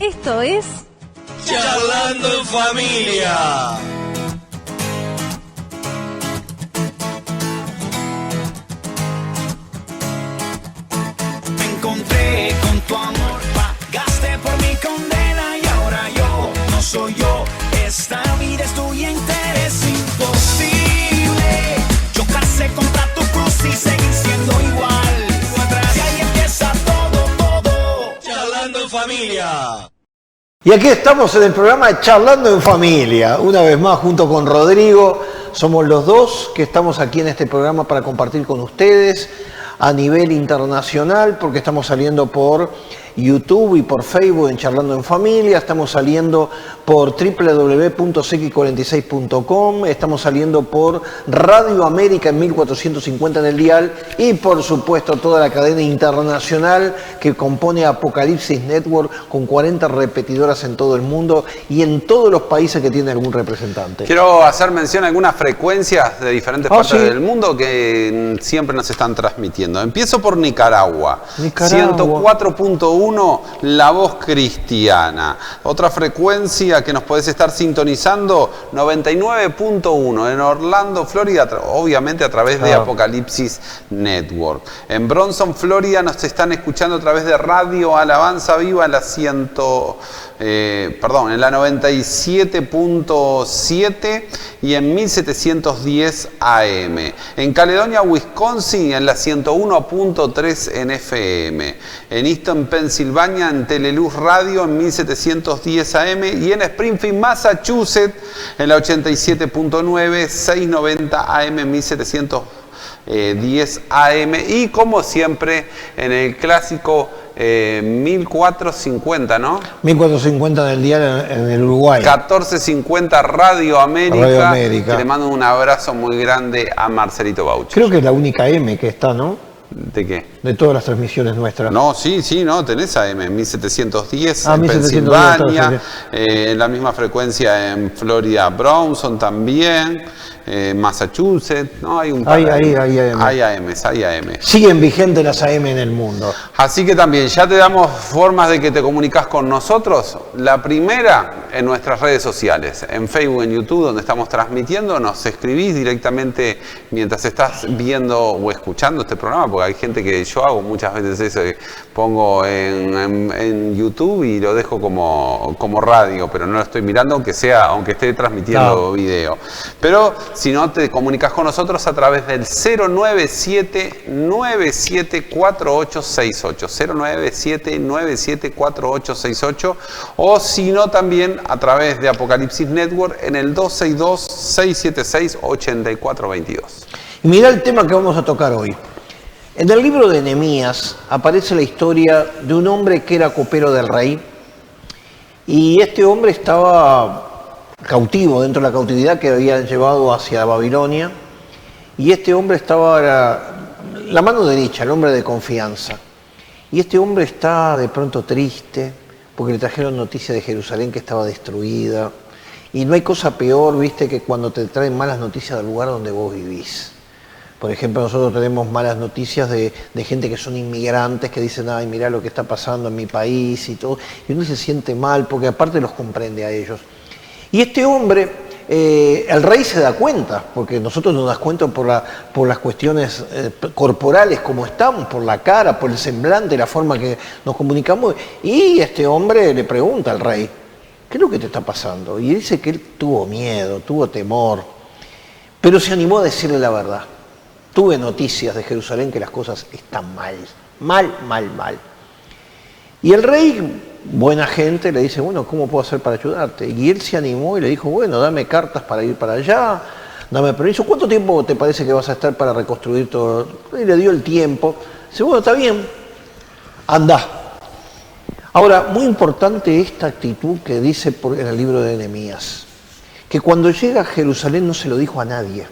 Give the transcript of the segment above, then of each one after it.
Esto es... Charlando en Familia. Me encontré con tu amor, pagaste por mi condena y ahora yo no soy yo. Esta vida es tuya entera, es imposible chocarse contra tu cruz y seguir siendo igual. Y ahí empieza todo. Charlando en Familia. Y aquí estamos en el programa Charlando en Familia, una vez más junto con Rodrigo. Somos los dos que estamos aquí en este programa para compartir con ustedes a nivel internacional, porque estamos saliendo por YouTube y por Facebook en Charlando en Familia, estamos saliendo por www.cx46.com, estamos saliendo por Radio América en 1450 en el dial y por supuesto toda la cadena internacional que compone Apocalipsis Network con 40 repetidoras en todo el mundo y en todos los países que tiene algún representante. Quiero hacer mención a algunas frecuencias de diferentes partes del mundo que siempre nos están transmitiendo. Empiezo por Nicaragua. 104.1 La Voz Cristiana. Otra frecuencia que nos podés estar sintonizando, 99.1 en Orlando, Florida, obviamente a través de Apocalipsis Network. En Bronson, Florida nos están escuchando a través de Radio Alabanza Viva en la 97.7 y en 1710 AM. En Caledonia, Wisconsin en la 101.3 en FM. En Easton, Pensilvania en Teleluz Radio en 1710 AM y en Springfield, Massachusetts en la 87.9, 690 AM, 1710 AM y como siempre en el clásico 1450, ¿no? 1450 del día en el Uruguay. 1450 Radio América. Radio América. Que le mando un abrazo muy grande a Marcelito Bauchi. Creo que es la única M que está, ¿no? ¿De qué? De todas las transmisiones nuestras. No, sí, no, tenés AM, 1710 en 1710, Pensilvania, la misma frecuencia en Florida, Bronson también, Massachusetts, ¿no? Hay un par Hay AM. Hay AM. Siguen vigentes las AM en el mundo. Así que también ya te damos formas de que te comunicas con nosotros. La primera en nuestras redes sociales, en Facebook, en YouTube, donde estamos transmitiendo, nos escribís directamente mientras estás viendo o escuchando este programa, porque hay gente que yo hago muchas veces eso, que pongo en YouTube y lo dejo como radio, pero no lo estoy mirando aunque esté transmitiendo video. Pero si no, te comunicas con nosotros a través del 097-974868, 097-974868, o si no, también a través de Apocalipsis Network en el 262-676-8422. Y mirá el tema que vamos a tocar hoy. En el libro de Nehemías aparece la historia de un hombre que era copero del rey y este hombre estaba cautivo dentro de la cautividad que habían llevado hacia Babilonia y este hombre estaba la mano derecha, el hombre de confianza. Y este hombre está de pronto triste porque le trajeron noticia de Jerusalén que estaba destruida y no hay cosa peor, viste, que cuando te traen malas noticias del lugar donde vos vivís. Por ejemplo, nosotros tenemos malas noticias de gente que son inmigrantes, que dicen, ay, mirá lo que está pasando en mi país y todo. Y uno se siente mal, porque aparte los comprende a ellos. Y este hombre, el rey se da cuenta, porque nosotros nos das cuenta por las cuestiones corporales, como estamos, por la cara, por el semblante, la forma que nos comunicamos. Y este hombre le pregunta al rey, ¿qué es lo que te está pasando? Y dice que él tuvo miedo, tuvo temor, pero se animó a decirle la verdad. Tuve noticias de Jerusalén que las cosas están mal. Y el rey, buena gente, le dice, bueno, ¿cómo puedo hacer para ayudarte? Y él se animó y le dijo, bueno, dame cartas para ir para allá, dame permiso. ¿Cuánto tiempo te parece que vas a estar para reconstruir todo? Y le dio el tiempo. Dice, bueno, está bien, anda. Ahora, muy importante esta actitud que dice en el libro de Nehemías, que cuando llega a Jerusalén no se lo dijo a nadie.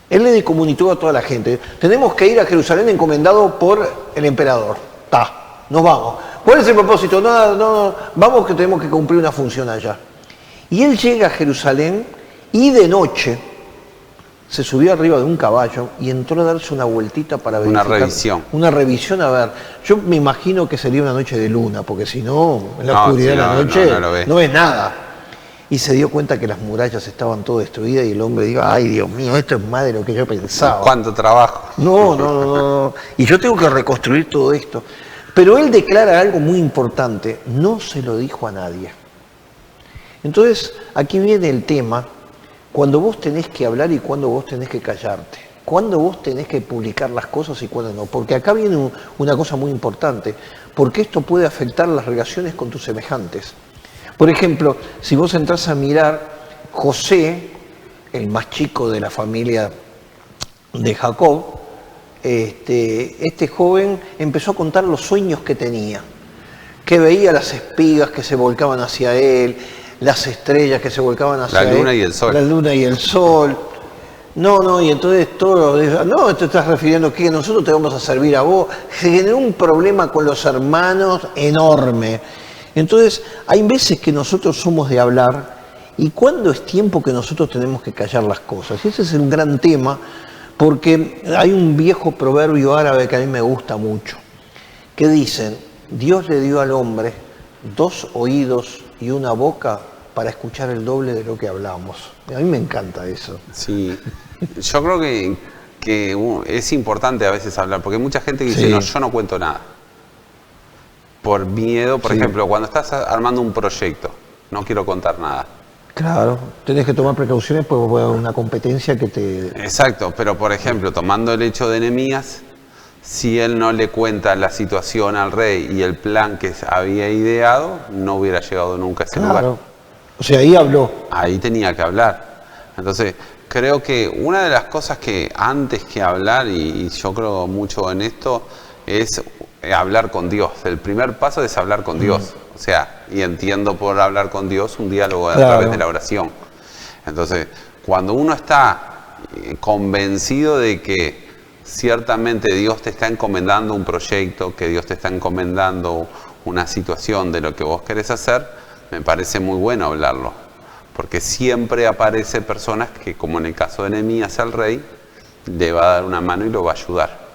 Él le comunicó a toda la gente, tenemos que ir a Jerusalén encomendado por el emperador. Nos vamos. ¿Cuál es el propósito? No, vamos que tenemos que cumplir una función allá. Y él llega a Jerusalén y de noche se subió arriba de un caballo y entró a darse una vueltita para verificar. Una revisión. Una revisión, a ver. Yo me imagino que sería una noche de luna, porque si no, en la No, oscuridad si de la no, noche no ves. nada. Y se dio cuenta que las murallas estaban todas destruidas y el hombre dijo, ay Dios mío, esto es más de lo que yo pensaba. ¿Cuánto trabajo? No. Y yo tengo que reconstruir todo esto. Pero él declara algo muy importante, no se lo dijo a nadie. Entonces, aquí viene el tema, cuando vos tenés que hablar y cuando vos tenés que callarte. Cuando vos tenés que publicar las cosas y cuando no. Porque acá viene una cosa muy importante, porque esto puede afectar las relaciones con tus semejantes. Por ejemplo, si vos entrás a mirar, José, el más chico de la familia de Jacob, este joven empezó a contar los sueños que tenía, que veía las espigas que se volcaban hacia él, las estrellas que se volcaban hacia él. La luna y el sol. La luna y el sol. No, y entonces todo, no, te estás refiriendo que nosotros te vamos a servir a vos. Se generó un problema con los hermanos enorme. Entonces, hay veces que nosotros somos de hablar y cuándo es tiempo que nosotros tenemos que callar las cosas. Y ese es un gran tema, porque hay un viejo proverbio árabe que a mí me gusta mucho, que dicen, Dios le dio al hombre 2 oídos y una boca para escuchar el doble de lo que hablamos. A mí me encanta eso. Sí, yo creo que es importante a veces hablar, porque hay mucha gente que dice, Sí. no, yo no cuento nada. Por miedo, por Sí. ejemplo, cuando estás armando un proyecto, no quiero contar nada. Claro, tenés que tomar precauciones porque puede haber una competencia que te... Exacto, pero por ejemplo, tomando el hecho de Nehemías, si él no le cuenta la situación al rey y el plan que había ideado, no hubiera llegado nunca a ese lugar. Claro. O sea, ahí habló. Ahí tenía que hablar. Entonces, creo que una de las cosas que antes que hablar, y yo creo mucho en esto, es hablar con Dios. El primer paso es hablar con Dios. O sea, y entiendo por hablar con Dios un diálogo a través de la oración. Entonces, cuando uno está convencido de que ciertamente Dios te está encomendando un proyecto, que Dios te está encomendando una situación de lo que vos querés hacer, me parece muy bueno hablarlo. Porque siempre aparece personas que, como en el caso de Nehemías al rey, le va a dar una mano y lo va a ayudar.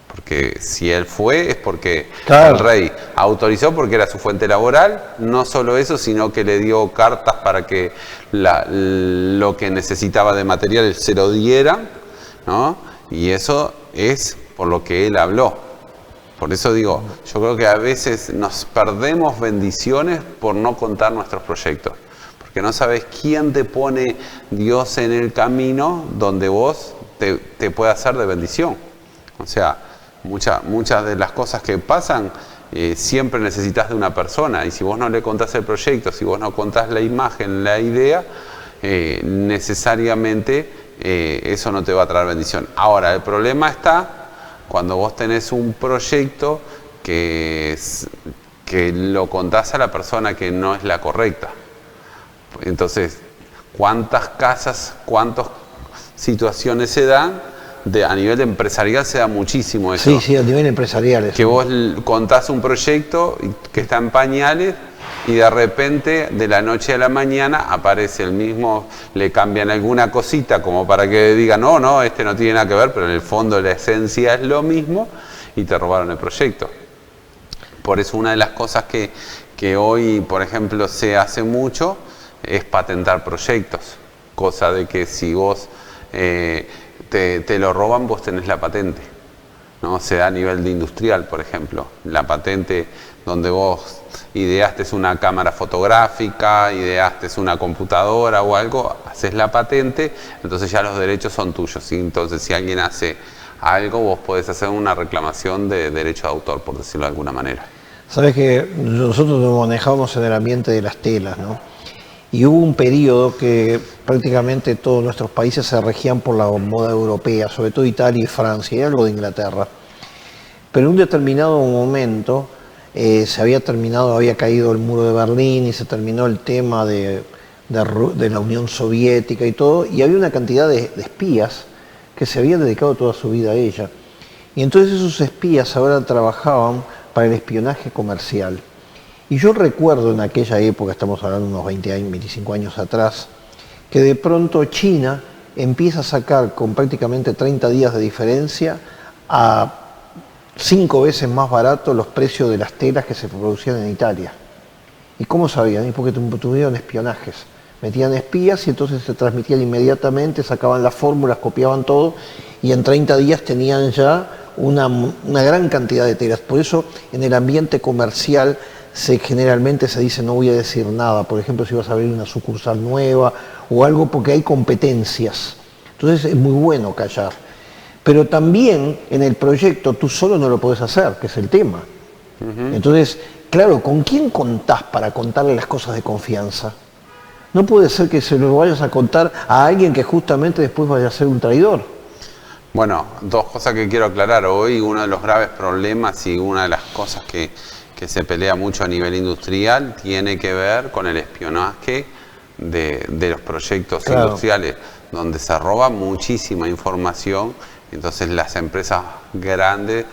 Porque si él fue, es porque Claro. el rey autorizó, porque era su fuente laboral. No solo eso, sino que le dio cartas para que lo que necesitaba de material se lo dieran, ¿no? Y eso es por lo que él habló. Por eso digo, yo creo que a veces nos perdemos bendiciones por no contar nuestros proyectos. Porque no sabes quién te pone Dios en el camino donde vos te puede hacer de bendición. O sea, muchas de las cosas que pasan siempre necesitas de una persona, y si vos no le contás el proyecto, si vos no contás la imagen, la idea, necesariamente eso no te va a traer bendición. Ahora, el problema está cuando vos tenés un proyecto que lo contás a la persona que no es la correcta. Entonces, ¿cuántas casas, cuántas situaciones se dan? A nivel empresarial se da muchísimo eso. Sí, a nivel empresarial. Eso. Que vos contás un proyecto que está en pañales y de repente, de la noche a la mañana, aparece el mismo, le cambian alguna cosita como para que digan, no, este no tiene nada que ver, pero en el fondo la esencia es lo mismo, y te robaron el proyecto. Por eso una de las cosas que hoy, por ejemplo, se hace mucho es patentar proyectos. Cosa de que si vos te lo roban, vos tenés la patente, ¿no? Se da a nivel de industrial, por ejemplo. La patente donde vos ideaste una cámara fotográfica, ideaste una computadora o algo, haces la patente, entonces ya los derechos son tuyos. ¿Sí? Entonces, si alguien hace algo, vos podés hacer una reclamación de derecho de autor, por decirlo de alguna manera. Sabes que nosotros nos manejamos en el ambiente de las telas, ¿no? Y hubo un periodo que prácticamente todos nuestros países se regían por la moda europea, sobre todo Italia y Francia, y algo de Inglaterra. Pero en un determinado momento había caído el muro de Berlín y se terminó el tema de la Unión Soviética y todo, y había una cantidad de espías que se habían dedicado toda su vida a ella. Y entonces esos espías ahora trabajaban para el espionaje comercial. Y yo recuerdo en aquella época, estamos hablando de unos 20 años, 25 años atrás, que de pronto China empieza a sacar con prácticamente 30 días de diferencia a 5 veces más barato los precios de las telas que se producían en Italia. ¿Y cómo sabían? Y porque tuvieron espionajes. Metían espías y entonces se transmitían inmediatamente, sacaban las fórmulas, copiaban todo y en 30 días tenían ya una gran cantidad de telas. Por eso en el ambiente comercial generalmente se dice no voy a decir nada. Por ejemplo, si vas a abrir una sucursal nueva o algo porque hay competencias. Entonces es muy bueno callar. Pero también en el proyecto tú solo no lo podés hacer, que es el tema. Entonces, claro, ¿con quién contás para contarle las cosas de confianza? No puede ser que se lo vayas a contar a alguien que justamente después vaya a ser un traidor. Bueno, dos cosas que quiero aclarar. Hoy uno de los graves problemas y una de las cosas que se pelea mucho a nivel industrial tiene que ver con el espionaje de los proyectos industriales, donde se roba muchísima información. Entonces las empresas grandes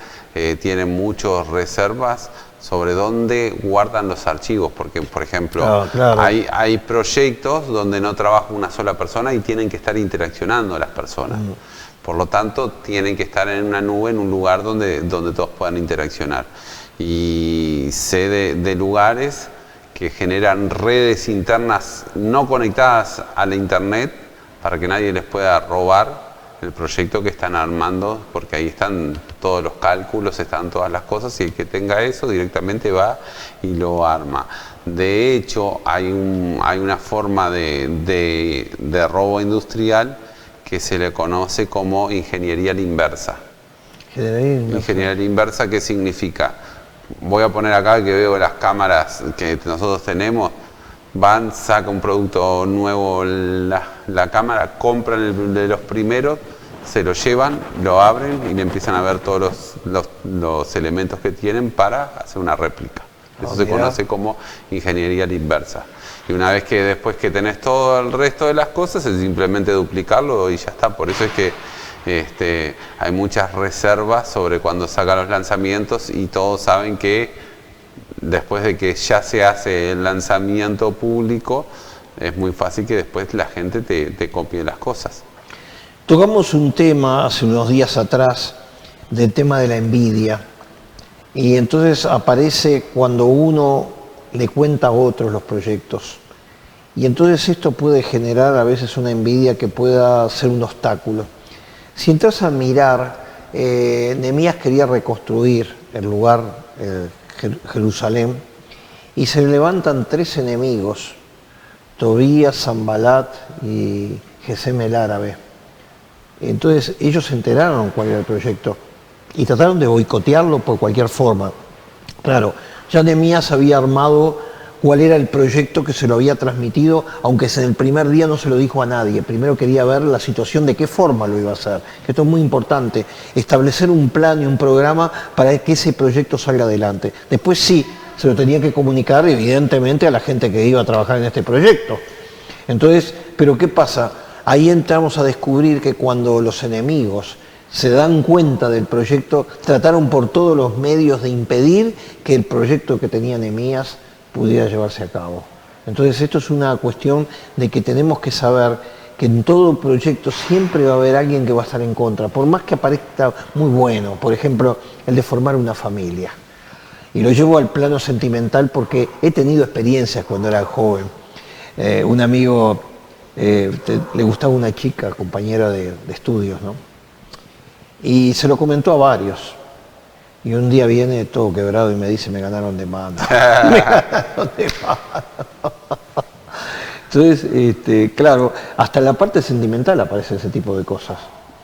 tienen muchas reservas sobre dónde guardan los archivos, porque por ejemplo hay proyectos donde no trabaja una sola persona y tienen que estar interaccionando las personas. Por lo tanto, tienen que estar en una nube, en un lugar donde todos puedan interaccionar. Y sé de lugares que generan redes internas no conectadas a la internet para que nadie les pueda robar el proyecto que están armando, porque ahí están todos los cálculos, están todas las cosas, y el que tenga eso directamente va y lo arma. De hecho, hay una forma de robo industrial que se le conoce como ingeniería a la inversa. Ingeniería a la inversa, ¿qué significa? Voy a poner acá que veo las cámaras que nosotros tenemos. Van, saca un producto nuevo la cámara, compran de los primeros, se lo llevan, lo abren y le empiezan a ver todos los elementos que tienen para hacer una réplica. Eso se conoce como ingeniería a la inversa. Y una vez que después que tenés todo el resto de las cosas, es simplemente duplicarlo y ya está. Por eso es que hay muchas reservas sobre cuando sacan los lanzamientos y todos saben que después de que ya se hace el lanzamiento público, es muy fácil que después la gente te copie las cosas. Tocamos un tema hace unos días atrás, del tema de la envidia. Y entonces aparece cuando uno le cuenta a otros los proyectos. Y entonces esto puede generar a veces una envidia que pueda ser un obstáculo. Si entras a mirar, Nehemías quería reconstruir el lugar, Jerusalén, y se le levantan 3 enemigos, Tobías, Sanbalat y Gesem el árabe. Entonces ellos se enteraron cuál era el proyecto y trataron de boicotearlo por cualquier forma. Claro, ya Nehemías había armado cuál era el proyecto que se lo había transmitido, aunque en el primer día no se lo dijo a nadie. Primero quería ver la situación, de qué forma lo iba a hacer. Esto es muy importante, establecer un plan y un programa para que ese proyecto salga adelante. Después sí, se lo tenía que comunicar evidentemente a la gente que iba a trabajar en este proyecto. Entonces, ¿pero qué pasa? Ahí entramos a descubrir que cuando los enemigos se dan cuenta del proyecto, trataron por todos los medios de impedir que el proyecto que tenía Nehemías pudiera llevarse a cabo. Entonces esto es una cuestión de que tenemos que saber que en todo proyecto siempre va a haber alguien que va a estar en contra, por más que aparezca muy bueno. Por ejemplo, el de formar una familia. Y lo llevo al plano sentimental porque he tenido experiencias cuando era joven. Un amigo le gustaba una chica, compañera de estudios, ¿no? Y se lo comentó a varios. Y un día viene todo quebrado y me dice, me ganaron de mano. Me ganaron de mano. Entonces, claro, hasta en la parte sentimental aparece ese tipo de cosas.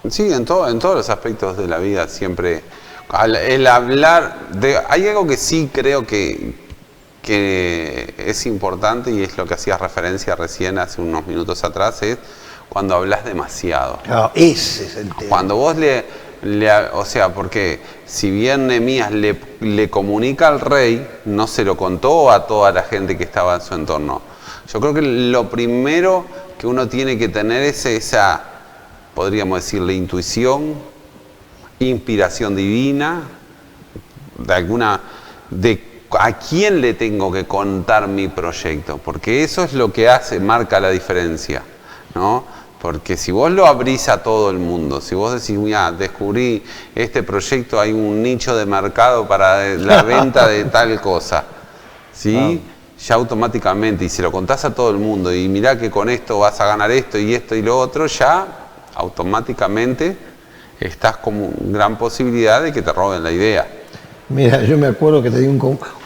Sí, en todos los aspectos de la vida siempre. El hablar de... Hay algo que sí creo que es importante y es lo que hacías referencia recién hace unos minutos atrás, es cuando hablas demasiado. Claro, ese es el tema. Cuando vos o sea, porque si bien Nehemías le comunica al rey, no se lo contó a toda la gente que estaba en su entorno. Yo creo que lo primero que uno tiene que tener es esa, podríamos decirle, intuición, inspiración divina, de a quién le tengo que contar mi proyecto, porque eso es lo que marca la diferencia, ¿no? Porque si vos lo abrís a todo el mundo, si vos decís, mira, descubrí este proyecto, hay un nicho de mercado para la venta de tal cosa, ¿sí? Ya automáticamente, y se lo contás a todo el mundo, y mirá que con esto vas a ganar esto y lo otro, ya automáticamente estás como gran posibilidad de que te roben la idea. Mira, yo me acuerdo que tenía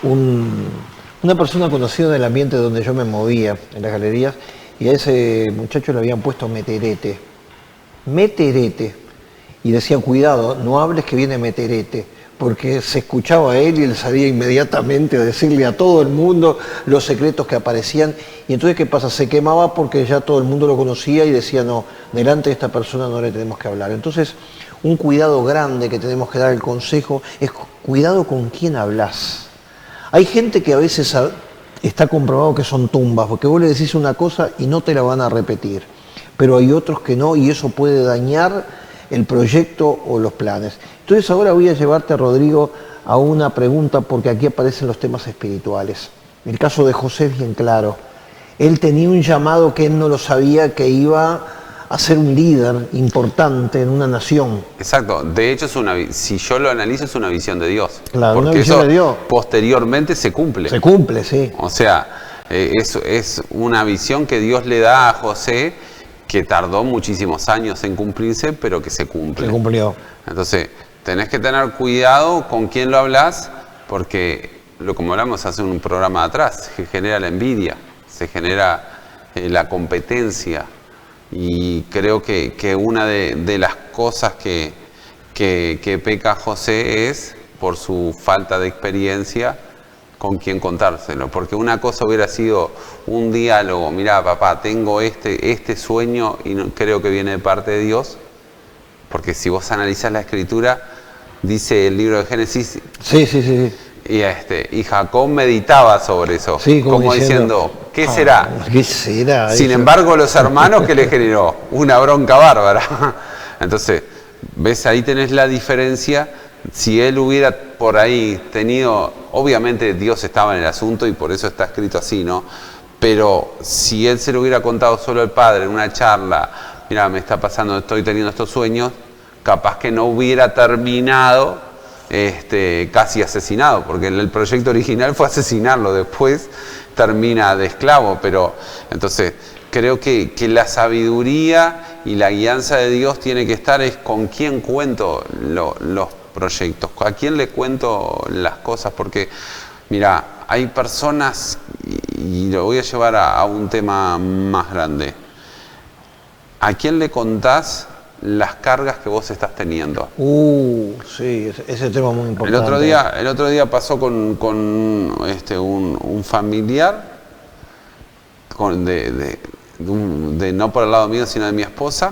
una persona conocida del ambiente donde yo me movía, en las galerías, y a ese muchacho le habían puesto Meterete. Meterete. Y decían, cuidado, no hables que viene Meterete, porque se escuchaba a él y él salía inmediatamente a decirle a todo el mundo los secretos que aparecían. Y entonces, ¿qué pasa? Se quemaba porque ya todo el mundo lo conocía y decía, no, delante de esta persona no le tenemos que hablar. Entonces, un cuidado grande que tenemos que dar el consejo es cuidado con quién hablas. Hay gente que a veces está comprobado que son tumbas, porque vos le decís una cosa y no te la van a repetir. Pero hay otros que no, y eso puede dañar el proyecto o los planes. Entonces ahora voy a llevarte, Rodrigo, a una pregunta, porque aquí aparecen los temas espirituales. El caso de José es bien claro. Él tenía un llamado que él no lo sabía, que iba a ser un líder importante en una nación. Exacto, de hecho si yo lo analizo es una visión de Dios. Claro, porque una visión eso de Dios. Posteriormente se cumple. Se cumple, sí. O sea, es una visión que Dios le da a José, que tardó muchísimos años en cumplirse, pero que se cumple. Se cumplió. Entonces, tenés que tener cuidado con quién lo hablas, porque, como hablamos hace un programa atrás, se genera la envidia, se genera la competencia. Y creo que una de las cosas que peca José es por su falta de experiencia con quién contárselo. Porque una cosa hubiera sido un diálogo, mirá papá, tengo este sueño y creo que viene de parte de Dios. Porque si vos analizás la escritura, dice el libro de Génesis. Sí. Y Jacob meditaba sobre eso, sí, como diciendo, ¿qué será? ¿Qué será? Sin eso? embargo, los hermanos, que le generó una bronca bárbara. Entonces, ves, ahí tenés la diferencia. Si él hubiera por ahí tenido, obviamente Dios estaba en el asunto y por eso está escrito así, ¿no? Pero si él se lo hubiera contado solo al padre en una charla, mira, me está pasando, estoy teniendo estos sueños, capaz que no hubiera terminado casi asesinado, porque el proyecto original fue asesinarlo, después termina de esclavo. Pero entonces creo que la sabiduría y la guianza de Dios tiene que estar es con quién cuento los proyectos, a quién le cuento las cosas, porque mira, hay personas, y lo voy a llevar a un tema más grande, ¿a quién le contás las cargas que vos estás teniendo? Sí, ese tema es muy importante. El otro día pasó con un familiar de no por el lado mío, sino de mi esposa,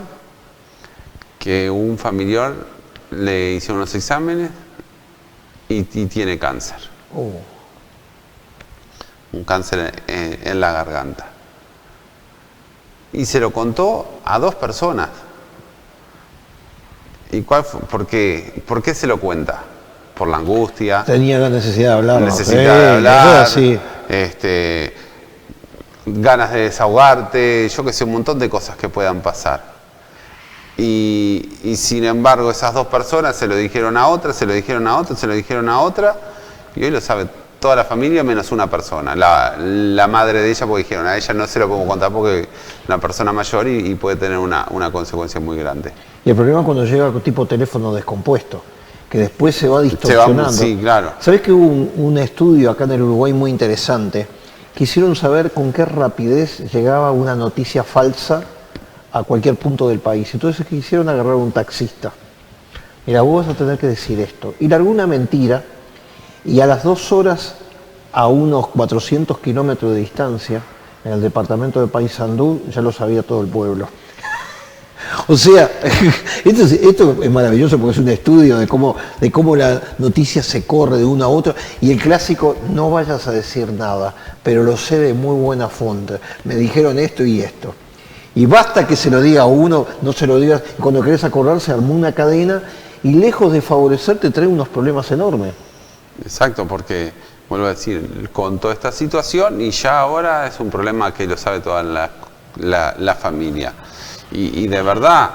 que un familiar le hicieron unos exámenes y tiene cáncer. Un cáncer en la garganta. Y se lo contó a 2 personas. ¿Y por qué se lo cuenta? Por la angustia. Tenía la necesidad de hablar. Necesidad de hablar. Sí. Ganas de desahogarte, yo que sé, un montón de cosas que puedan pasar. Y sin embargo, esas 2 personas se lo dijeron a otra, se lo dijeron a otra, se lo dijeron a otra, y hoy lo sabe toda la familia menos una persona, la madre de ella, porque dijeron, a ella no se lo podemos contar porque es una persona mayor y puede tener una consecuencia muy grande. Y el problema es cuando llega con tipo teléfono descompuesto, que después se va distorsionando. Sí, claro. ¿Sabés que hubo un estudio acá en el Uruguay muy interesante? Quisieron saber con qué rapidez llegaba una noticia falsa a cualquier punto del país. Entonces quisieron agarrar a un taxista. Mira, vos vas a tener que decir esto. Y largó una mentira, y a las 2 horas, a unos 400 kilómetros de distancia, en el departamento de Paysandú, ya lo sabía todo el pueblo. O sea, esto es maravilloso porque es un estudio de cómo la noticia se corre de uno a otro. Y el clásico, no vayas a decir nada, pero lo sé de muy buena fuente. Me dijeron esto y esto. Y basta que se lo diga a uno, no se lo digas. Cuando querés acordar, se armó una cadena y lejos de favorecerte trae unos problemas enormes. Exacto, porque, vuelvo a decir, con toda esta situación y ya ahora es un problema que lo sabe toda la familia. Y de verdad,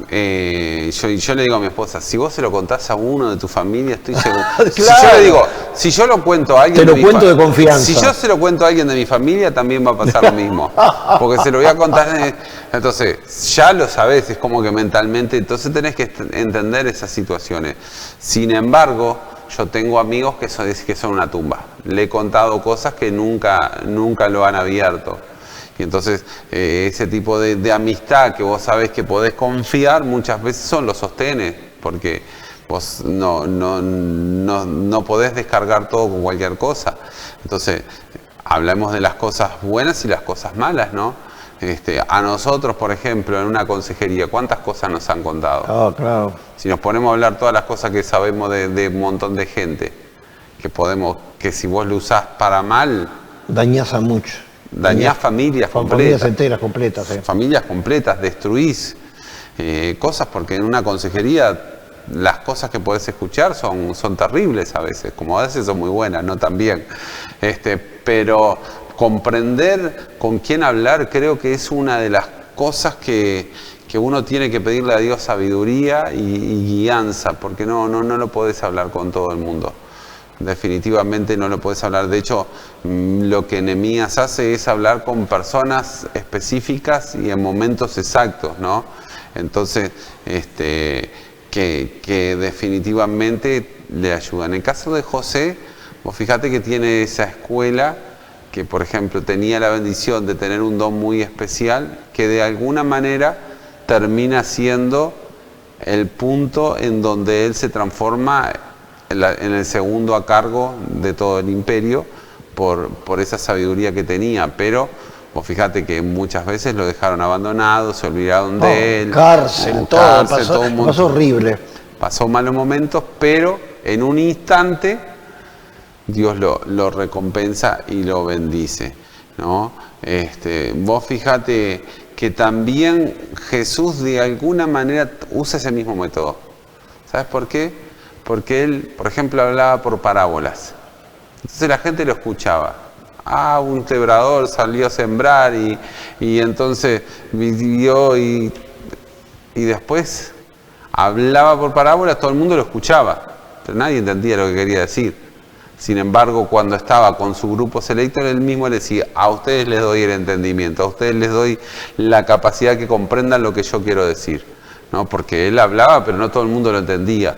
yo le digo a mi esposa, si vos se lo contás a uno de tu familia, estoy seguro. Claro. Si yo le digo, si yo lo cuento a alguien Te lo cuento de confianza. Si yo se lo cuento a alguien de mi familia, también va a pasar lo mismo. Porque se lo voy a contar. Entonces, ya lo sabés, es como que mentalmente, entonces tenés que entender esas situaciones. Sin embargo, yo tengo amigos que son una tumba. Le he contado cosas que nunca lo han abierto. Y entonces ese tipo de amistad que vos sabés que podés confiar, muchas veces son los sostenes, porque vos no podés descargar todo con cualquier cosa. Entonces, hablemos de las cosas buenas y las cosas malas, ¿no? A nosotros, por ejemplo, en una consejería, ¿cuántas cosas nos han contado? Ah, claro. Si nos ponemos a hablar todas las cosas que sabemos de un montón de gente, que si vos lo usás para mal, Dañás a mucho. dañás familias completas. Familias enteras, completas. Familias completas, destruís cosas, porque en una consejería las cosas que podés escuchar son terribles a veces, como a veces son muy buenas, no tan bien. Pero comprender con quién hablar creo que es una de las cosas que uno tiene que pedirle a Dios sabiduría y guianza, porque no lo podés hablar con todo el mundo. Definitivamente no lo podés hablar. De hecho, lo que Nehemías hace es hablar con personas específicas y en momentos exactos, ¿no? Entonces, que definitivamente le ayudan. En el caso de José, vos fíjate que tiene esa escuela que, por ejemplo, tenía la bendición de tener un don muy especial, que de alguna manera termina siendo el punto en donde él se transforma en el segundo a cargo de todo el imperio por esa sabiduría que tenía. Pero vos fíjate que muchas veces lo dejaron abandonado, se olvidaron de él. Cárcel, todo pasó horrible. Pasó malos momentos, pero en un instante Dios lo recompensa y lo bendice, ¿no? Vos fíjate que también Jesús de alguna manera usa ese mismo método. ¿Sabes por qué? Porque él, por ejemplo, hablaba por parábolas. Entonces la gente lo escuchaba. Un sembrador salió a sembrar y entonces vivió y después hablaba por parábolas, todo el mundo lo escuchaba, pero nadie entendía lo que quería decir. Sin embargo, cuando estaba con su grupo selecto, él mismo le decía, a ustedes les doy el entendimiento, a ustedes les doy la capacidad que comprendan lo que yo quiero decir, ¿no? Porque él hablaba, pero no todo el mundo lo entendía.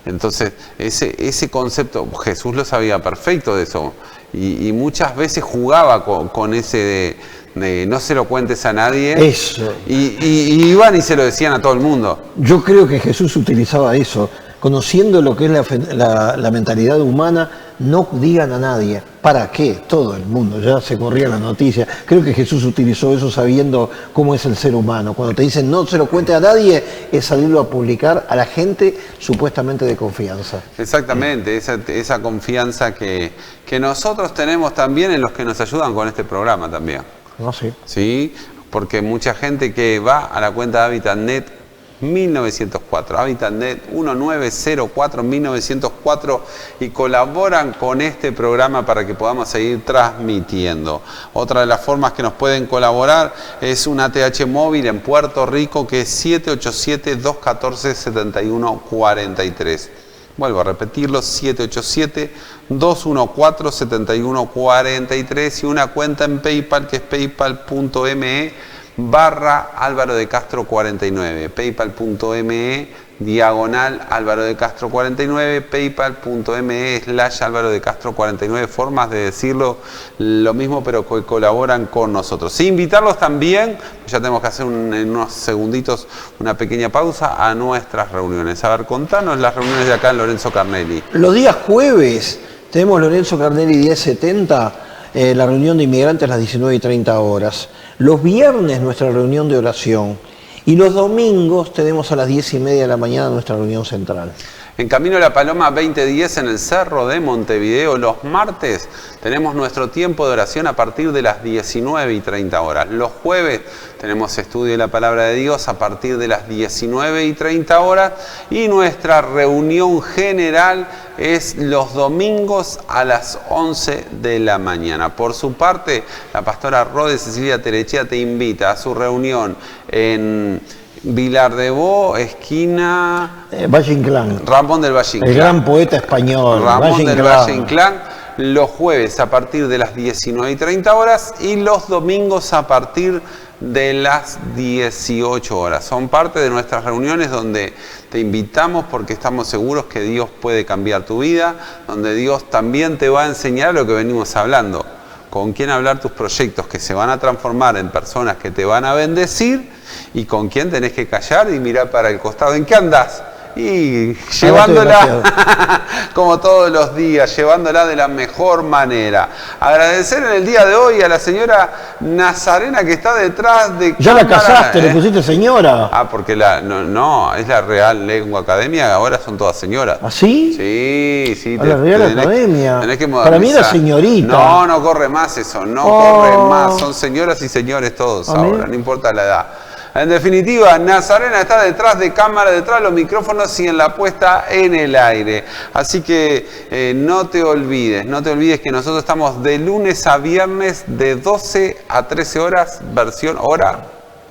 Entonces, ese concepto, Jesús lo sabía perfecto de eso, y muchas veces jugaba con ese de no se lo cuentes a nadie. Eso. Y iban y se lo decían a todo el mundo. Yo creo que Jesús utilizaba eso, conociendo lo que es la mentalidad humana, no digan a nadie. ¿Para qué? Todo el mundo, ya se corría la noticia. Creo que Jesús utilizó eso sabiendo cómo es el ser humano. Cuando te dicen no se lo cuente a nadie, es salirlo a publicar a la gente supuestamente de confianza. Exactamente, esa confianza que nosotros tenemos también en los que nos ayudan con este programa también. No sé. Sí, porque mucha gente que va a la cuenta de HabitatNet 1904, HabitatNet 1904 1904 y colaboran con este programa para que podamos seguir transmitiendo. Otra de las formas que nos pueden colaborar es un ATH móvil en Puerto Rico que es 787-214-7143. Vuelvo a repetirlo, 787-214-7143 y una cuenta en PayPal que es paypal.me/Álvaro de Castro 49, paypal.me/Álvaro de Castro 49, paypal.me/Álvaro de Castro 49, formas de decirlo lo mismo pero que colaboran con nosotros. Sí, invitarlos también, ya tenemos que hacer en unos segunditos una pequeña pausa, a nuestras reuniones. A ver, contanos las reuniones de acá en Lorenzo Carnelli. Los días jueves tenemos Lorenzo Carnelli 1070, la reunión de inmigrantes a las 19:30 horas. Los viernes nuestra reunión de oración y los domingos tenemos a las 10:30 de la mañana nuestra reunión central. En Camino a la Paloma 2010 en el Cerro de Montevideo, los martes tenemos nuestro tiempo de oración a partir de las 19:30 horas. Los jueves tenemos estudio de la Palabra de Dios a partir de las 19:30 horas y nuestra reunión general es los domingos a las 11 de la mañana. Por su parte, la pastora Rode Cecilia Terechea te invita a su reunión en Vilar de Bo, esquina Valle Inclán. Ramón del Valle Inclán. El gran poeta español. Ramón del Valle Inclán, los jueves a partir de las 19:30 horas y los domingos a partir de las 18 horas. Son parte de nuestras reuniones donde te invitamos porque estamos seguros que Dios puede cambiar tu vida, donde Dios también te va a enseñar lo que venimos hablando, con quién hablar tus proyectos que se van a transformar en personas que te van a bendecir y con quién tenés que callar y mirar para el costado. ¿En qué andás? Y llevándola, como todos los días, llevándola de la mejor manera. Agradecer en el día de hoy a la señora Nazarena que está detrás de Ya cámara, la casaste, le pusiste señora. Ah, porque no, es la Real Lengua Academia, ahora son todas señoras. ¿Ah, sí? Sí. A la Real Academia. Tenés que Para mí era modernizar. señorita. No corre más eso, corre más. Son señoras y señores todos ahora, mira. no importa la edad. En definitiva, Nazarena está detrás de cámara, detrás de los micrófonos y en la puesta en el aire. Así que no te olvides que nosotros estamos de lunes a viernes de 12 a 13 horas, versión hora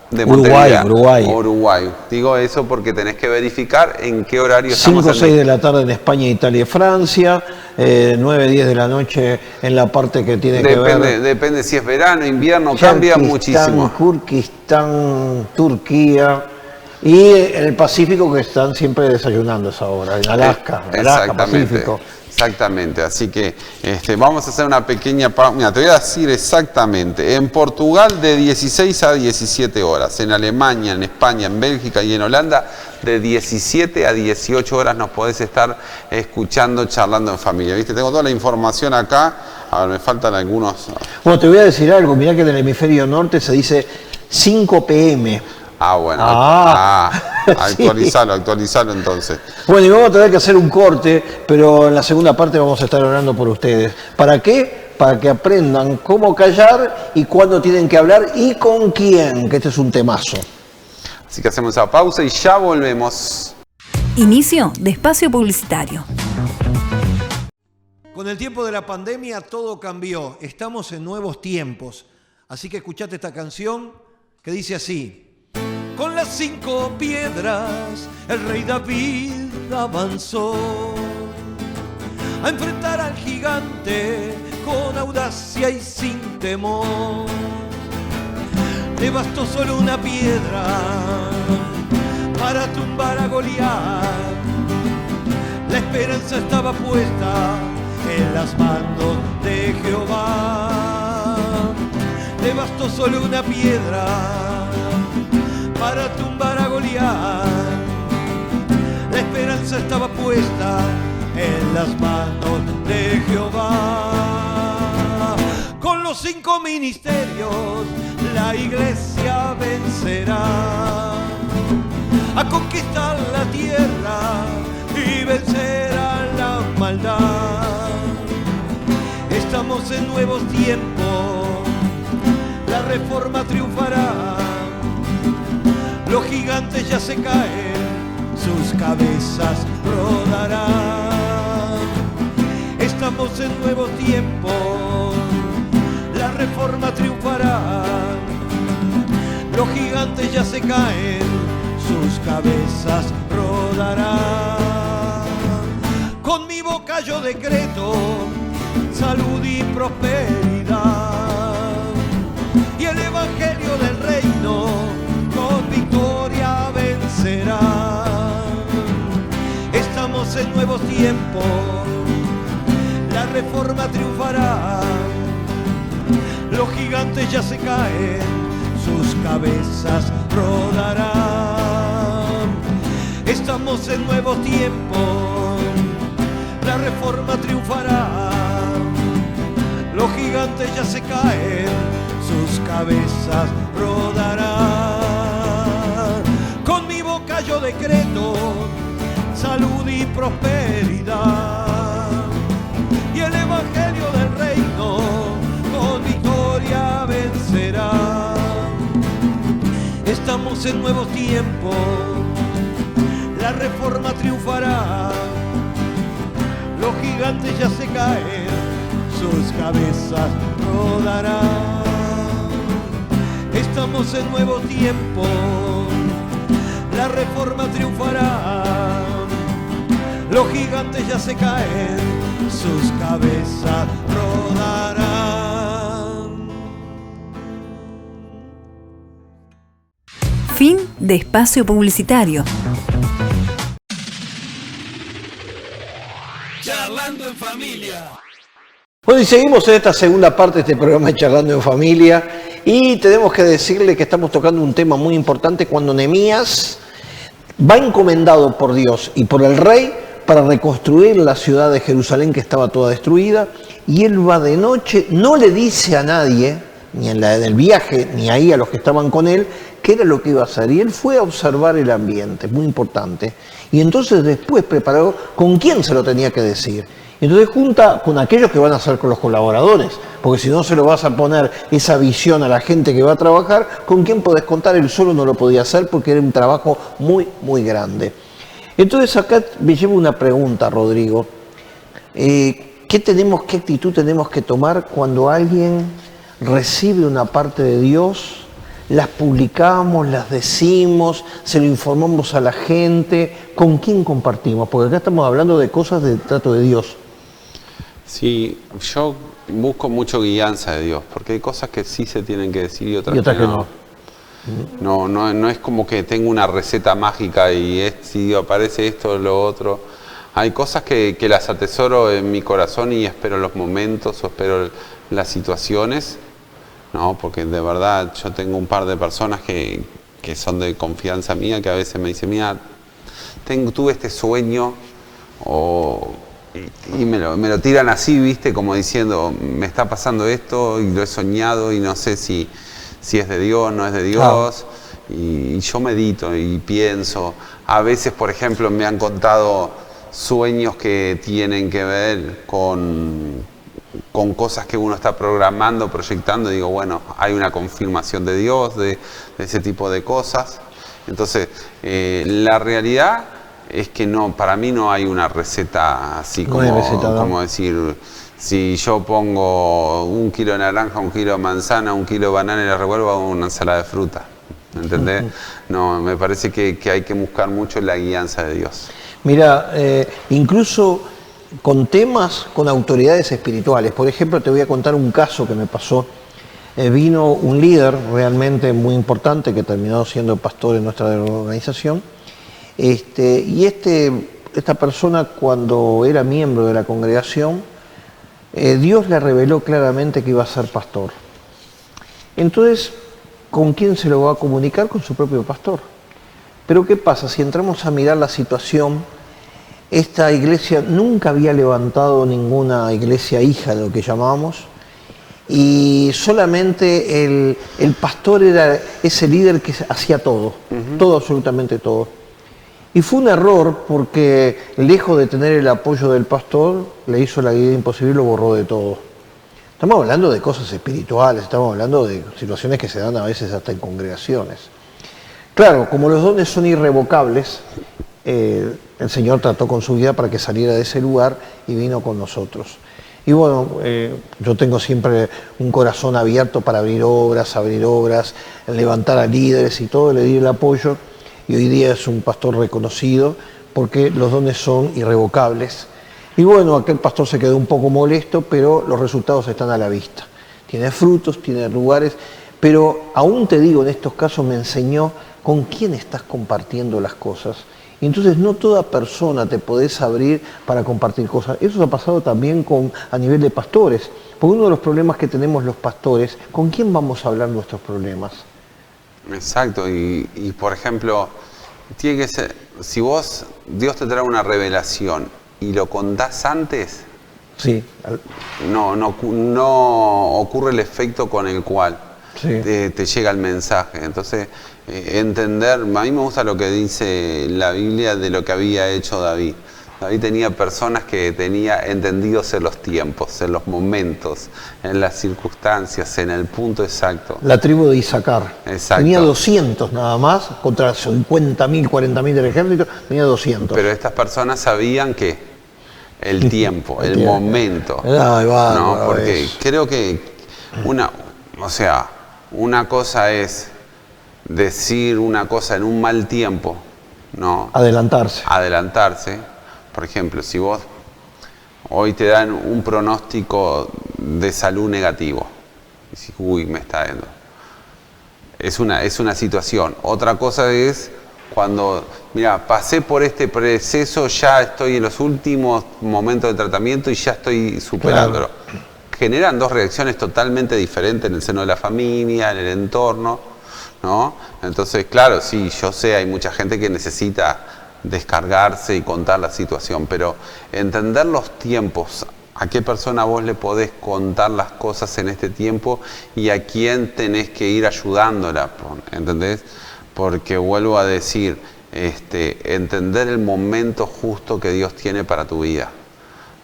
de Montevideo. Uruguay. Digo eso porque tenés que verificar en qué horario 5 estamos. o 6 de la tarde en España, Italia y Francia, 9, 10 de la noche en la parte que tiene que ver... Depende si es verano, invierno, cambia muchísimo. Kirguistán, Turquía y en el Pacífico que están siempre desayunando a esa hora, en Alaska, Pacífico. Exactamente, así que vamos a hacer una pequeña pausa. Mira, te voy a decir exactamente. En Portugal de 16 a 17 horas, en Alemania, en España, en Bélgica y en Holanda de 17 a 18 horas nos podés estar escuchando, charlando en familia. ¿Viste? Tengo toda la información acá. A ver, me faltan algunos. Bueno, te voy a decir algo. Mirá que en el hemisferio norte se dice 5 p.m. Ah, bueno. Actualizalo entonces. Bueno, y vamos a tener que hacer un corte, pero en la segunda parte vamos a estar orando por ustedes. ¿Para qué? Para que aprendan cómo callar y cuándo tienen que hablar y con quién, que este es un temazo. Así que hacemos esa pausa y ya volvemos. Inicio de espacio publicitario. Con el tiempo de la pandemia todo cambió. Estamos en nuevos tiempos. Así que escuchate esta canción que dice así. Con las 5 piedras el rey David avanzó a enfrentar al gigante con audacia y sin temor. Le bastó solo una piedra para tumbar a Goliat. La esperanza estaba puesta en las manos de Jehová. Le bastó solo una piedra para tumbar a Goliat. La esperanza estaba puesta en las manos de Jehová. Con los 5 ministerios la iglesia vencerá a conquistar la tierra y vencer a la maldad. Estamos en nuevos tiempos, la reforma triunfará. Los gigantes ya se caen, sus cabezas rodarán. Estamos en nuevos tiempos, la reforma triunfará. Los gigantes ya se caen, sus cabezas rodarán. Con mi boca yo decreto salud y prosperidad, y el evangelio del reino con victoria vencerá. Estamos en nuevos tiempos, la reforma triunfará. Los gigantes ya se caen, sus cabezas rodarán. Estamos en nuevos tiempos, la reforma triunfará. Los gigantes ya se caen, sus cabezas rodarán. Con mi boca yo decreto salud y prosperidad. Y el evangelio del reino con victoria vencerá. Estamos en nuevos tiempos, la reforma triunfará. Los gigantes ya se caen, sus cabezas rodarán. Estamos en nuevo tiempo, la reforma triunfará. Los gigantes ya se caen, sus cabezas rodarán. Fin de espacio publicitario. Charlando en familia. Bueno, y seguimos en esta segunda parte de este programa de Charlando en Familia, y tenemos que decirle que estamos tocando un tema muy importante cuando Nehemías va encomendado por Dios y por el rey para reconstruir la ciudad de Jerusalén, que estaba toda destruida, y él va de noche, no le dice a nadie, ni en el viaje, ni ahí a los que estaban con él, qué era lo que iba a hacer, y él fue a observar el ambiente, muy importante, y entonces después preparó con quién se lo tenía que decir. Entonces junta con aquellos que van a ser con los colaboradores, porque si no se lo vas a poner esa visión a la gente que va a trabajar, ¿con quién podés contar? Él solo no lo podía hacer porque era un trabajo muy, muy grande. Entonces acá me lleva una pregunta, Rodrigo. ¿Qué actitud tenemos que tomar cuando alguien recibe una parte de Dios? Las publicamos, las decimos, se lo informamos a la gente. ¿Con quién compartimos? Porque acá estamos hablando de cosas del trato de Dios. Sí, yo busco mucho guianza de Dios, porque hay cosas que sí se tienen que decir y otras que no. No es como que tengo una receta mágica y si aparece esto o lo otro. Hay cosas que las atesoro en mi corazón y espero los momentos o espero las situaciones. No, porque de verdad yo tengo un par de personas que son de confianza mía, que a veces me dicen, mira, tuve este sueño, y me lo tiran así, ¿viste? Como diciendo, me está pasando esto y lo he soñado y no sé si es de Dios, no es de Dios. Y yo medito y pienso. A veces, por ejemplo, me han contado sueños que tienen que ver con cosas que uno está programando, proyectando, y digo, bueno, hay una confirmación de Dios, de ese tipo de cosas. Entonces, la realidad es que para mí no hay una receta así como decir, si yo pongo 1 kilo de naranja, 1 kilo de manzana, 1 kilo de banana y la revuelvo, hago una ensalada de fruta. ¿Entendés? No, me parece que hay que buscar mucho la guianza de Dios. Mira, incluso con temas, con autoridades espirituales. Por ejemplo, te voy a contar un caso que me pasó. Vino un líder realmente muy importante que terminó siendo pastor en nuestra organización. Esta persona, cuando era miembro de la congregación, Dios le reveló claramente que iba a ser pastor. Entonces, ¿con quién se lo va a comunicar? Con su propio pastor. Pero ¿qué pasa? Si entramos a mirar la situación, esta iglesia nunca había levantado ninguna iglesia hija, de lo que llamamos, y solamente el pastor era ese líder que hacía todo, todo, absolutamente todo. Y fue un error porque, lejos de tener el apoyo del pastor, le hizo la vida imposible y lo borró de todo. Estamos hablando de cosas espirituales, estamos hablando de situaciones que se dan a veces hasta en congregaciones. Claro, como los dones son irrevocables, el Señor trató con su vida para que saliera de ese lugar y vino con nosotros. Y bueno, yo tengo siempre un corazón abierto para abrir obras, levantar a líderes y todo, le di el apoyo. Y hoy día es un pastor reconocido porque los dones son irrevocables. Y bueno, aquel pastor se quedó un poco molesto, pero los resultados están a la vista. Tiene frutos, tiene lugares, pero aún te digo, en estos casos me enseñó con quién estás compartiendo las cosas. Y entonces no toda persona te podés abrir para compartir cosas. Eso ha pasado también a nivel de pastores. Porque uno de los problemas que tenemos los pastores, ¿con quién vamos a hablar nuestros problemas? Exacto, y por ejemplo, tiene que ser, si Dios te trae una revelación y lo contás antes, sí, no ocurre el efecto con el cual sí, te llega el mensaje. Entonces, entender, a mí me gusta lo que dice la Biblia de lo que había hecho David. David tenía personas que tenía entendidos en los tiempos, en los momentos, en las circunstancias, en el punto exacto. La tribu de Isaacar. Exacto. Tenía 200 nada más, contra 50.000, 40.000 del ejército, tenía 200. Pero estas personas sabían que el tiempo, el momento. Ay, va, ¿no? Porque eso. creo que una cosa es decir una cosa en un mal tiempo, ¿no? Adelantarse. Por ejemplo, si vos hoy te dan un pronóstico de salud negativo, y decís, uy, me está yendo. Es una situación. Otra cosa es cuando, mira, pasé por este proceso, ya estoy en los últimos momentos de tratamiento y ya estoy superándolo. Claro. Generan dos reacciones totalmente diferentes en el seno de la familia, en el entorno, ¿no? Entonces, claro, sí, yo sé, hay mucha gente que necesita descargarse y contar la situación, pero entender los tiempos, a qué persona vos le podés contar las cosas en este tiempo y a quién tenés que ir ayudándola, ¿entendés? Porque vuelvo a decir, entender el momento justo que Dios tiene para tu vida,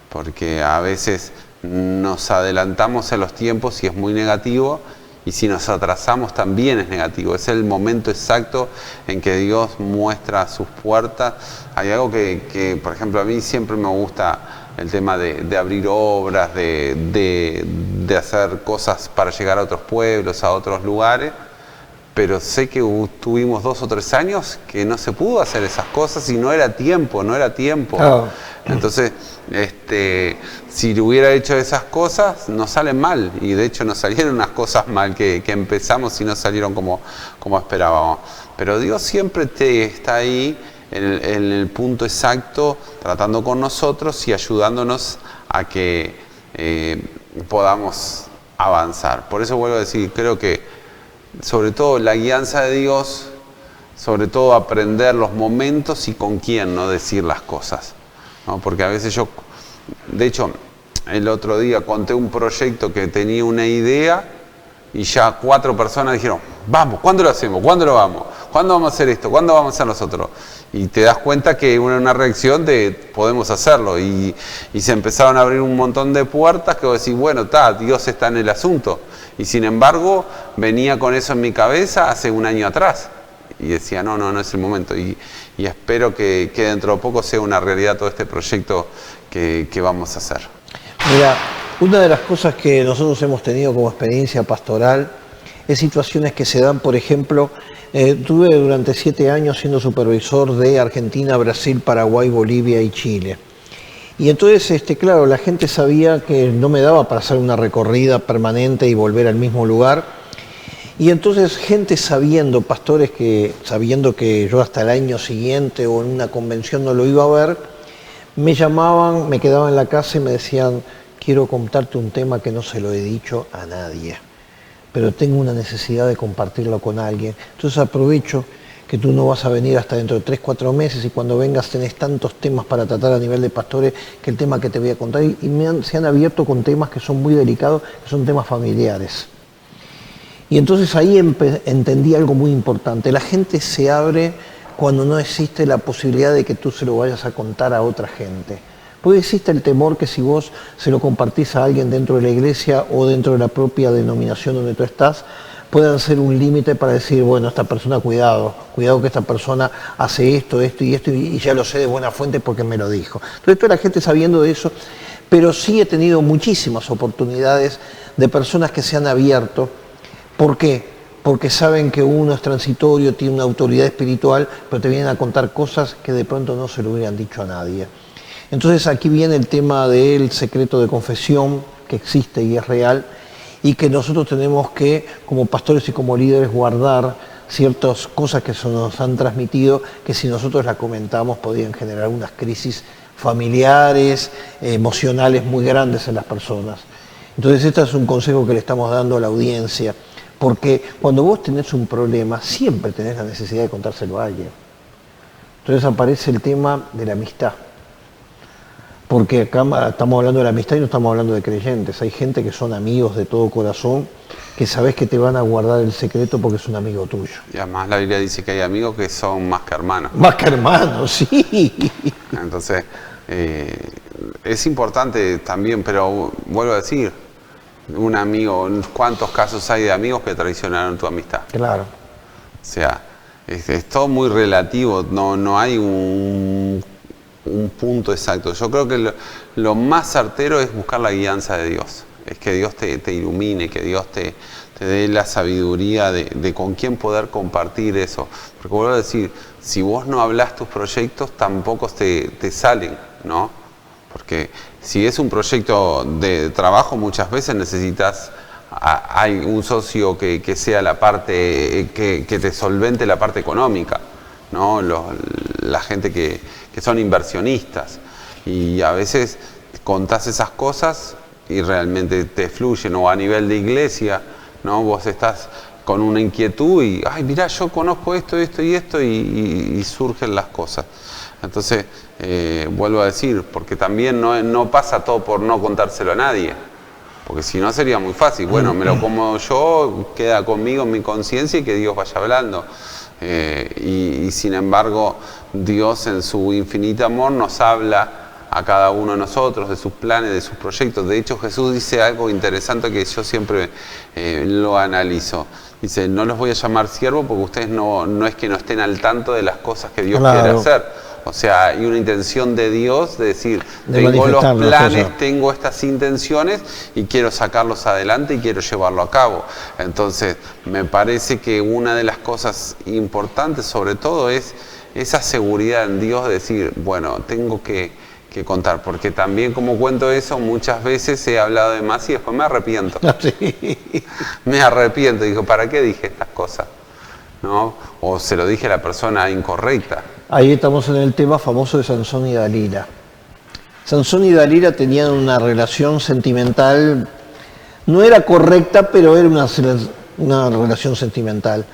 porque a veces nos adelantamos en los tiempos y es muy negativo, y si nos atrasamos también es negativo. Es el momento exacto en que Dios muestra sus puertas. Hay algo que por ejemplo, a mí siempre me gusta el tema de abrir obras, de hacer cosas para llegar a otros pueblos, a otros lugares. Pero sé que tuvimos 2 o 3 años que no se pudo hacer esas cosas y no era tiempo. Oh. Entonces, si hubiera hecho esas cosas, nos salen mal. Y de hecho nos salieron unas cosas mal que empezamos y no salieron como esperábamos. Pero Dios siempre está ahí en el punto exacto, tratando con nosotros y ayudándonos a que podamos avanzar. Por eso vuelvo a decir, creo que sobre todo la guianza de Dios, sobre todo aprender los momentos y con quién no decir las cosas, ¿no? Porque a veces de hecho, el otro día conté un proyecto que tenía una idea y ya 4 personas dijeron, vamos, ¿cuándo lo hacemos? ¿Cuándo lo vamos? ¿Cuándo vamos a hacer esto? ¿Cuándo vamos a hacer nosotros? Y te das cuenta que una reacción de podemos hacerlo y se empezaron a abrir un montón de puertas que vos decís, bueno, Dios está en el asunto. Y sin embargo, venía con eso en mi cabeza hace un año atrás. Y decía, no es el momento. Y espero que dentro de poco sea una realidad todo este proyecto que vamos a hacer. Mira, una de las cosas que nosotros hemos tenido como experiencia pastoral es situaciones que se dan, por ejemplo, tuve durante 7 años siendo supervisor de Argentina, Brasil, Paraguay, Bolivia y Chile. Y entonces, claro, la gente sabía que no me daba para hacer una recorrida permanente y volver al mismo lugar. Y entonces gente pastores sabiendo que yo hasta el año siguiente o en una convención no lo iba a ver, me llamaban, me quedaba en la casa y me decían, quiero contarte un tema que no se lo he dicho a nadie, pero tengo una necesidad de compartirlo con alguien. Entonces aprovecho que tú no vas a venir hasta dentro de 3, 4 meses y cuando vengas tenés tantos temas para tratar a nivel de pastores que el tema que te voy a contar. Y se han abierto con temas que son muy delicados, que son temas familiares. Y entonces ahí entendí algo muy importante. La gente se abre cuando no existe la posibilidad de que tú se lo vayas a contar a otra gente. Porque existe el temor que si vos se lo compartís a alguien dentro de la iglesia o dentro de la propia denominación donde tú estás, puedan ser un límite para decir, bueno, esta persona, cuidado que esta persona hace esto y ya lo sé de buena fuente porque me lo dijo. Entonces toda la gente sabiendo de eso, pero sí he tenido muchísimas oportunidades de personas que se han abierto. ¿Por qué? Porque saben que uno es transitorio, tiene una autoridad espiritual, pero te vienen a contar cosas que de pronto no se lo hubieran dicho a nadie. Entonces aquí viene el tema del secreto de confesión, que existe y es real, y que nosotros tenemos que, como pastores y como líderes, guardar ciertas cosas que se nos han transmitido, que si nosotros las comentamos podrían generar unas crisis familiares, emocionales muy grandes en las personas. Entonces este es un consejo que le estamos dando a la audiencia, porque cuando vos tenés un problema, siempre tenés la necesidad de contárselo a alguien. Entonces aparece el tema de la amistad. Porque acá estamos hablando de la amistad y no estamos hablando de creyentes. Hay gente que son amigos de todo corazón que sabes que te van a guardar el secreto porque es un amigo tuyo. Y además la Biblia dice que hay amigos que son más que hermanos. Más que hermanos, sí. Entonces, es importante también, pero vuelvo a decir, un amigo, ¿cuántos casos hay de amigos que traicionaron tu amistad? Claro. O sea, es todo muy relativo, no hay un punto exacto. Yo creo que lo más certero es buscar la guianza de Dios. Es que Dios te ilumine, que Dios te dé la sabiduría de con quién poder compartir eso. Porque vuelvo a decir, si vos no hablas tus proyectos, tampoco te salen, ¿no? Porque si es un proyecto de trabajo, muchas veces necesitas hay un socio que sea la parte, que te solvente la parte económica, ¿no? La gente que son inversionistas. Y a veces contás esas cosas y realmente te fluyen, o a nivel de iglesia, ¿no? Vos estás con una inquietud y, ay, mirá, yo conozco esto y surgen las cosas. Entonces, vuelvo a decir, porque también no pasa todo por no contárselo a nadie, porque si no sería muy fácil, bueno, me lo como yo, queda conmigo en mi conciencia y que Dios vaya hablando. Y sin embargo, Dios en su infinito amor nos habla a cada uno de nosotros, de sus planes, de sus proyectos. De hecho, Jesús dice algo interesante que yo siempre lo analizo. Dice, no los voy a llamar siervos porque ustedes no es que no estén al tanto de las cosas que Dios quiere hacer. O sea, hay una intención de Dios de decir, tengo los planes, tengo estas intenciones y quiero sacarlos adelante y quiero llevarlo a cabo. Entonces, me parece que una de las cosas importantes sobre todo es esa seguridad en Dios de decir, bueno, tengo que contar, porque también como cuento eso, muchas veces he hablado de más y después me arrepiento. Sí. Me arrepiento, digo, ¿para qué dije estas cosas? ¿No? O se lo dije a la persona incorrecta. Ahí estamos en el tema famoso de Sansón y Dalila. Sansón y Dalila tenían una relación sentimental, no era correcta, pero era una relación sentimental.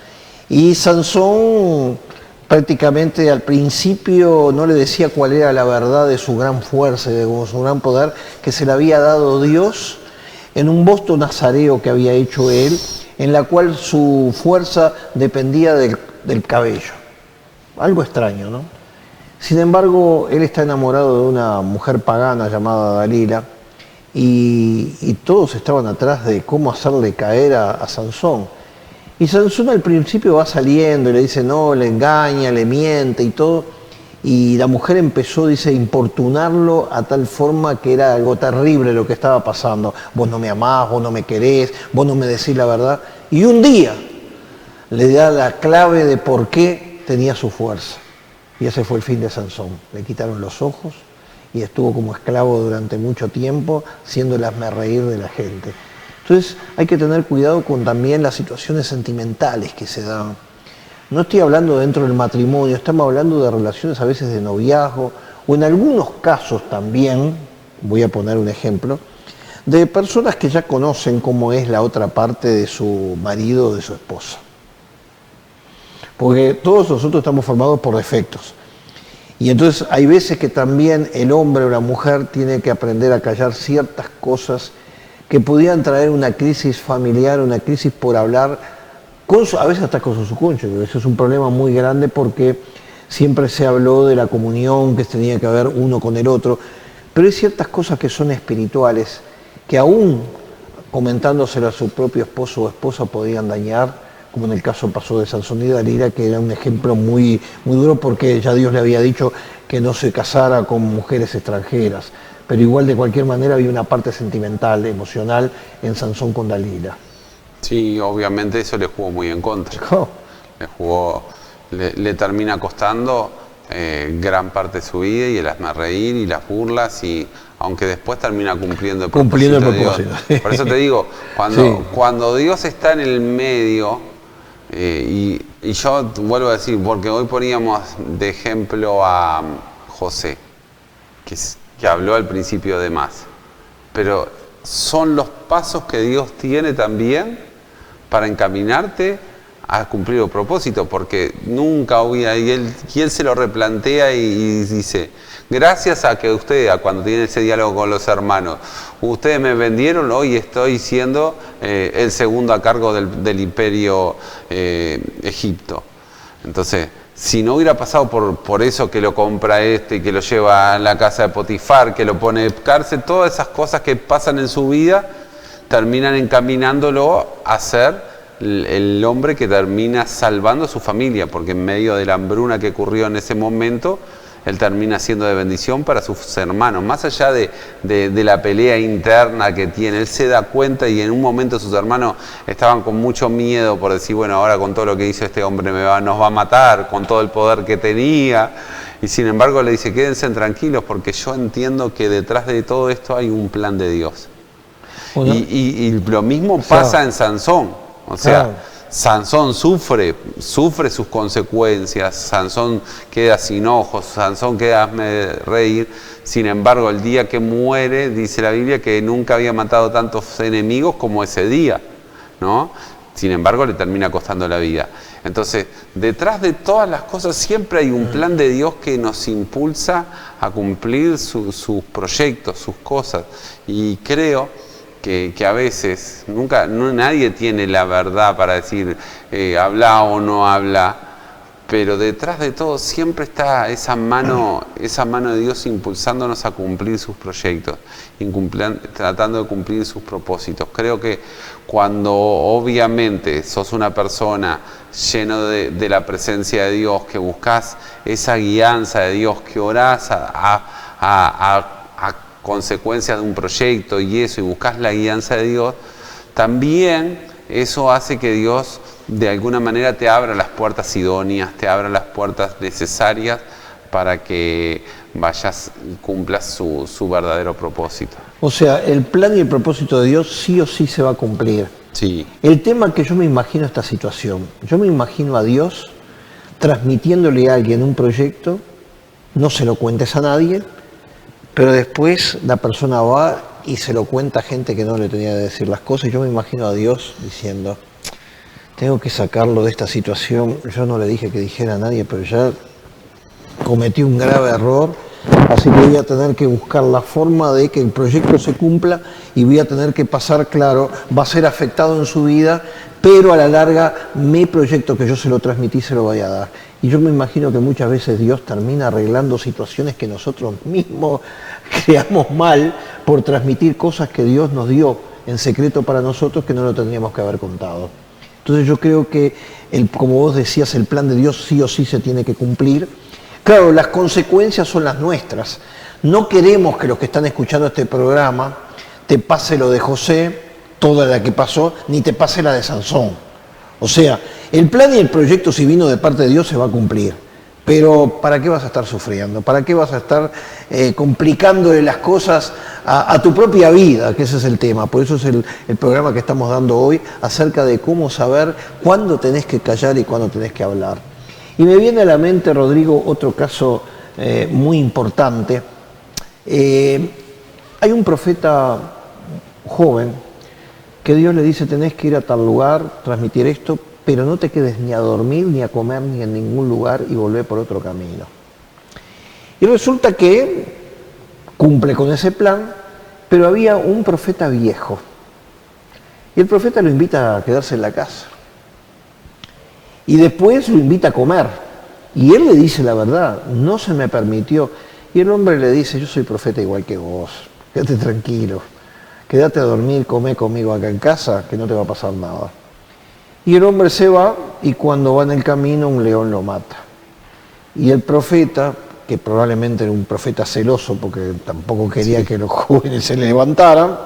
Y Sansón prácticamente al principio no le decía cuál era la verdad de su gran fuerza y de su gran poder que se le había dado Dios en un voto nazareo que había hecho él, en la cual su fuerza dependía del cabello. Algo extraño, ¿no? Sin embargo, él está enamorado de una mujer pagana llamada Dalila y todos estaban atrás de cómo hacerle caer a Sansón. Y Sansón al principio va saliendo y le dice no, le engaña, le miente y todo. Y la mujer empezó, dice, a importunarlo a tal forma que era algo terrible lo que estaba pasando. Vos no me amás, vos no me querés, vos no me decís la verdad. Y un día le da la clave de por qué tenía su fuerza. Y ese fue el fin de Sansón. Le quitaron los ojos y estuvo como esclavo durante mucho tiempo, siendo el hazmerreír de la gente. Entonces hay que tener cuidado con también las situaciones sentimentales que se dan. No estoy hablando dentro del matrimonio, estamos hablando de relaciones a veces de noviazgo, o en algunos casos también, voy a poner un ejemplo, de personas que ya conocen cómo es la otra parte de su marido o de su esposa. Porque todos nosotros estamos formados por defectos. Y entonces hay veces que también el hombre o la mujer tiene que aprender a callar ciertas cosas que podían traer una crisis familiar, una crisis por hablar, a veces hasta con su cónyuge. Eso es un problema muy grande porque siempre se habló de la comunión que tenía que haber uno con el otro, pero hay ciertas cosas que son espirituales, que aún comentándoselo a su propio esposo o esposa podían dañar, como en el caso pasó de Sansón y Dalila, que era un ejemplo muy, muy duro porque ya Dios le había dicho que no se casara con mujeres extranjeras. Pero igual de cualquier manera había una parte sentimental, emocional en Sansón con Dalila. Sí, obviamente eso le jugó muy en contra. Le termina costando gran parte de su vida y el hazmerreír y las burlas, y aunque después termina cumpliendo el propósito de Dios. Por eso te digo, cuando Dios está en el medio, y yo vuelvo a decir, porque hoy poníamos de ejemplo a José, que habló al principio de más, pero son los pasos que Dios tiene también para encaminarte a cumplir el propósito, porque nunca hubiera, y él se lo replantea y dice, gracias a que ustedes, cuando tienen ese diálogo con los hermanos, ustedes me vendieron, hoy estoy siendo el segundo a cargo del imperio Egipto. Entonces, si no hubiera pasado por eso que lo compra y que lo lleva a la casa de Potifar, que lo pone en cárcel, todas esas cosas que pasan en su vida, terminan encaminándolo a ser el hombre que termina salvando a su familia, porque en medio de la hambruna que ocurrió en ese momento, él termina siendo de bendición para sus hermanos. Más allá de la pelea interna que tiene, él se da cuenta y en un momento sus hermanos estaban con mucho miedo por decir, bueno, ahora con todo lo que hizo este hombre nos va a matar, con todo el poder que tenía. Y sin embargo le dice, quédense tranquilos porque yo entiendo que detrás de todo esto hay un plan de Dios. Bueno, y lo mismo pasa en Sansón. O sea, Sansón sufre sus consecuencias, Sansón queda sin ojos, Sansón queda hazme reír. Sin embargo, el día que muere, dice la Biblia que nunca había matado tantos enemigos como ese día, ¿no? Sin embargo, le termina costando la vida. Entonces, detrás de todas las cosas siempre hay un plan de Dios que nos impulsa a cumplir sus proyectos, sus cosas. Y creo que a veces nadie tiene la verdad para decir habla o no habla, pero detrás de todo siempre está esa mano de Dios impulsándonos a cumplir sus proyectos, tratando de cumplir sus propósitos. Creo que cuando obviamente sos una persona lleno de la presencia de Dios, que buscas esa guianza de Dios, que orás a consecuencias de un proyecto y buscas la guianza de Dios, también eso hace que Dios de alguna manera te abra las puertas idóneas, te abra las puertas necesarias para que vayas y cumplas su verdadero propósito. O sea, el plan y el propósito de Dios sí o sí se va a cumplir. Sí. El tema que yo me imagino esta situación, yo me imagino a Dios transmitiéndole a alguien un proyecto, no se lo cuentes a nadie, pero después la persona va y se lo cuenta a gente que no le tenía que decir las cosas. Y yo me imagino a Dios diciendo, tengo que sacarlo de esta situación. Yo no le dije que dijera a nadie, pero ya cometí un grave error. Así que voy a tener que buscar la forma de que el proyecto se cumpla y voy a tener que pasar, claro, va a ser afectado en su vida, pero a la larga mi proyecto que yo se lo transmití se lo voy a dar. Y yo me imagino que muchas veces Dios termina arreglando situaciones que nosotros mismos creamos mal por transmitir cosas que Dios nos dio en secreto para nosotros que no lo tendríamos que haber contado. Entonces yo creo que, como vos decías, el plan de Dios sí o sí se tiene que cumplir. Claro, las consecuencias son las nuestras. No queremos que los que están escuchando este programa te pase lo de José, toda la que pasó, ni te pase la de Sansón. O sea, el plan y el proyecto, si vino de parte de Dios, se va a cumplir. Pero ¿para qué vas a estar sufriendo? ¿Para qué vas a estar complicándole las cosas a tu propia vida? Que ese es el tema. Por eso es el programa que estamos dando hoy, acerca de cómo saber cuándo tenés que callar y cuándo tenés que hablar. Y me viene a la mente, Rodrigo, otro caso muy importante. Hay un profeta joven que Dios le dice, tenés que ir a tal lugar, transmitir esto, pero no te quedes ni a dormir, ni a comer, ni en ningún lugar y volver por otro camino. Y resulta que cumple con ese plan, pero había un profeta viejo. Y el profeta lo invita a quedarse en la casa. Y después lo invita a comer. Y él le dice la verdad, no se me permitió. Y el hombre le dice, yo soy profeta igual que vos, quédate tranquilo, quédate a dormir, come conmigo acá en casa, que no te va a pasar nada. Y el hombre se va y cuando va en el camino un león lo mata. Y el profeta, que probablemente era un profeta celoso porque tampoco quería que los jóvenes se levantaran,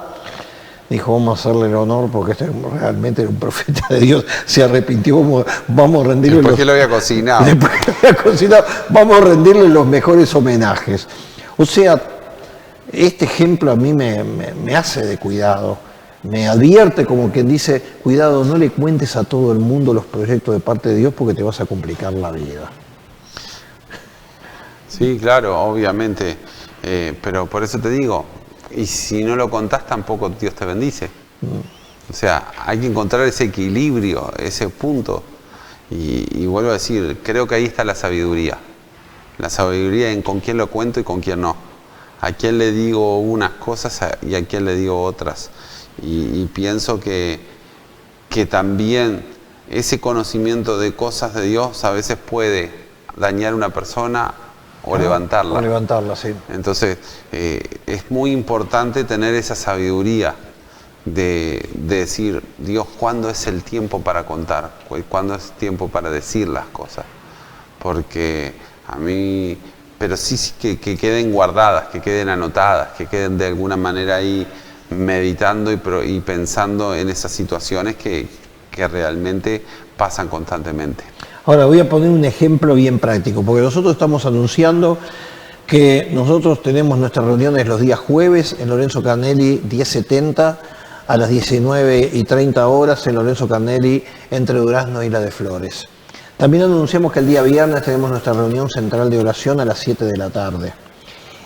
dijo, vamos a hacerle el honor porque este realmente era un profeta de Dios, se arrepintió, vamos a rendirle Después que lo había cocinado. Después que lo había cocinado, vamos a rendirle los mejores homenajes. O sea, este ejemplo a mí me hace de cuidado. Me advierte como quien dice, cuidado, no le cuentes a todo el mundo los proyectos de parte de Dios porque te vas a complicar la vida. Sí, claro, obviamente, pero por eso te digo, y si no lo contás tampoco Dios te bendice. O sea, hay que encontrar ese equilibrio, ese punto. Y vuelvo a decir, creo que ahí está la sabiduría. La sabiduría en con quién lo cuento y con quién no. A quién le digo unas cosas y a quién le digo otras. Y pienso que también ese conocimiento de cosas de Dios a veces puede dañar a una persona o levantarla. O levantarla, sí. Entonces, es muy importante tener esa sabiduría de decir, Dios, ¿cuándo es el tiempo para contar? ¿Cuándo es tiempo para decir las cosas? Porque a mí, pero sí que queden guardadas, que queden anotadas, que queden de alguna manera ahí meditando y pensando en esas situaciones que realmente pasan constantemente. Ahora voy a poner un ejemplo bien práctico, porque nosotros estamos anunciando que nosotros tenemos nuestras reuniones los días jueves en Lorenzo Carnelli 1070 a las 19:30 horas en Lorenzo Carnelli entre Durazno y La de Flores. También anunciamos que el día viernes tenemos nuestra reunión central de oración a las 7 de la tarde.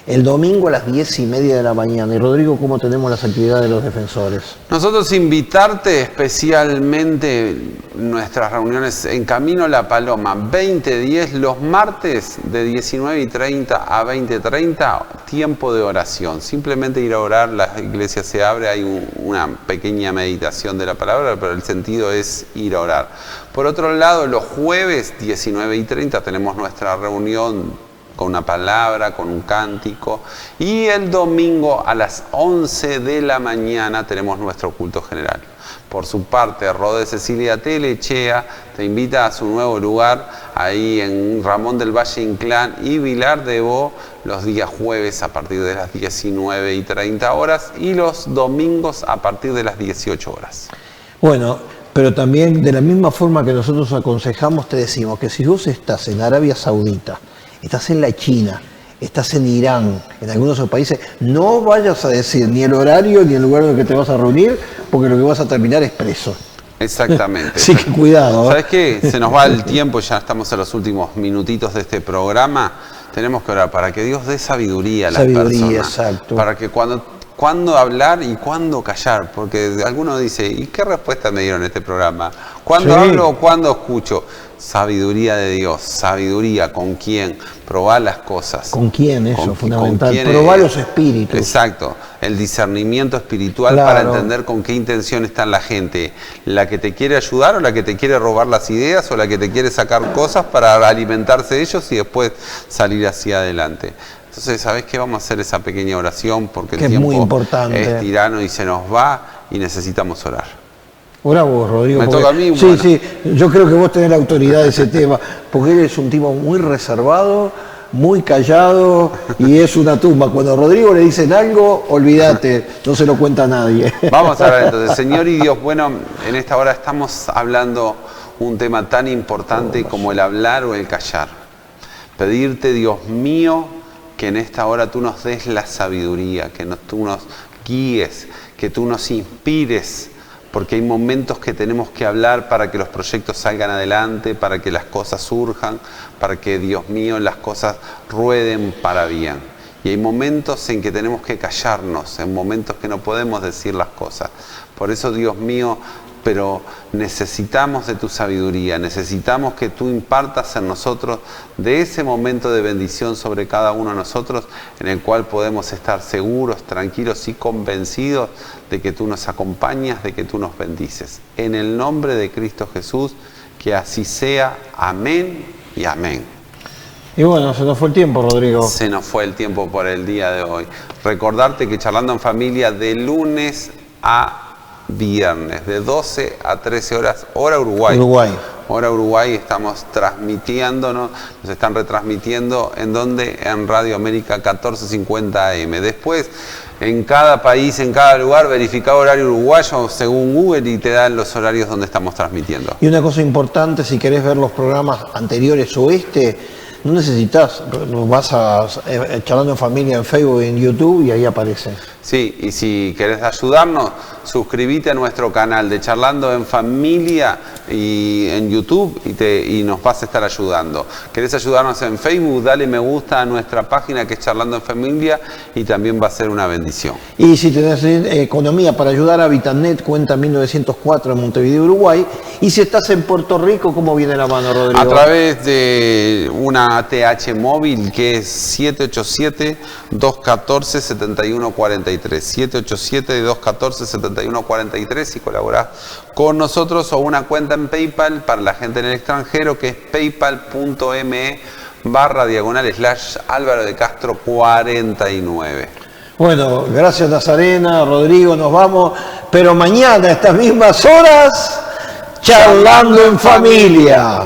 El domingo a las 10:30 de la mañana. Y Rodrigo, ¿cómo tenemos las actividades de los defensores? Nosotros invitarte especialmente nuestras reuniones en Camino La Paloma, 20:10, los martes de 19:30 a 20:30, tiempo de oración. Simplemente ir a orar, la iglesia se abre, hay una pequeña meditación de la palabra, pero el sentido es ir a orar. Por otro lado, los jueves 19:30 tenemos nuestra reunión con una palabra, con un cántico, y el domingo a las 11 de la mañana tenemos nuestro culto general. Por su parte, Rode Cecilia Telechea te invita a su nuevo lugar ahí en Ramón del Valle Inclán y Vilar de Bo los días jueves a partir de las 19:30 horas y los domingos a partir de las 18 horas. Bueno, pero también de la misma forma que nosotros aconsejamos, te decimos que si vos estás en Arabia Saudita, estás en la China, estás en Irán, en algunos otros países, no vayas a decir ni el horario ni el lugar en el que te vas a reunir, porque lo que vas a terminar es preso. Exactamente. Así que cuidado. ¿Sabes qué? Se nos va el tiempo, ya estamos en los últimos minutitos de este programa. Tenemos que orar para que Dios dé sabiduría a las personas. Exacto. Para que cuándo hablar y cuándo callar, porque alguno dice, ¿y qué respuesta me dieron en este programa? ¿Cuándo hablo o cuándo escucho? Sabiduría de Dios, sabiduría, ¿con quién? Probar las cosas. ¿Con quién? Eso, fundamental. Probar los espíritus. Exacto, el discernimiento espiritual, claro, para entender con qué intención está la gente. La que te quiere ayudar o la que te quiere robar las ideas o la que te quiere sacar cosas para alimentarse de ellos y después salir hacia adelante. Entonces, ¿sabés qué? Vamos a hacer esa pequeña oración porque el tiempo muy importante. Es tirano y se nos va y necesitamos orar. Ora vos, Rodrigo. Me toca a mí. Sí, bueno. sí, yo creo que vos tenés la autoridad de ese tema, porque él es un tipo muy reservado, muy callado y es una tumba. Cuando a Rodrigo le dicen algo, olvídate, no se lo cuenta a nadie. Vamos a ver entonces, Señor y Dios, bueno, en esta hora estamos hablando un tema tan importante como el hablar o el callar. Pedirte, Dios mío, que en esta hora tú nos des la sabiduría, que tú nos guíes, que tú nos inspires, porque hay momentos que tenemos que hablar para que los proyectos salgan adelante, para que las cosas surjan, para que, Dios mío, las cosas rueden para bien. Y hay momentos en que tenemos que callarnos, en momentos que no podemos decir las cosas. Por eso, Dios mío, pero necesitamos de tu sabiduría, necesitamos que tú impartas en nosotros de ese momento de bendición sobre cada uno de nosotros, en el cual podemos estar seguros, tranquilos y convencidos de que tú nos acompañas, de que tú nos bendices. En el nombre de Cristo Jesús, que así sea. Amén y amén. Y bueno, se nos fue el tiempo, Rodrigo. Se nos fue el tiempo por el día de hoy. Recordarte que Charlando en Familia de lunes a viernes, de 12 a 13 horas, hora Uruguay. Hora Uruguay, estamos transmitiéndonos, nos están retransmitiendo, ¿en dónde? En Radio América 1450 AM. Después, en cada país, en cada lugar, verifica horario uruguayo según Google y te dan los horarios donde estamos transmitiendo. Y una cosa importante, si querés ver los programas anteriores o no necesitas, vas a Charlando en Familia en Facebook y en YouTube y ahí aparece. Sí, y si querés ayudarnos, suscríbete a nuestro canal de Charlando en Familia y en YouTube y nos vas a estar ayudando. ¿Querés ayudarnos en Facebook? Dale me gusta a nuestra página que es Charlando en Familia y también va a ser una bendición. Y si tenés economía para ayudar a Vitanet, cuenta 1904 en Montevideo, Uruguay. Y si estás en Puerto Rico, ¿cómo viene la mano, Rodrigo? A través de una ATH móvil que es 787-214-7143. 787-214-7143 y colaborás con nosotros, o una cuenta en PayPal para la gente en el extranjero que es paypal.me/Álvaro de Castro 49. Bueno, gracias Nazarena, Rodrigo, nos vamos, pero mañana a estas mismas horas, Charlando en Familia.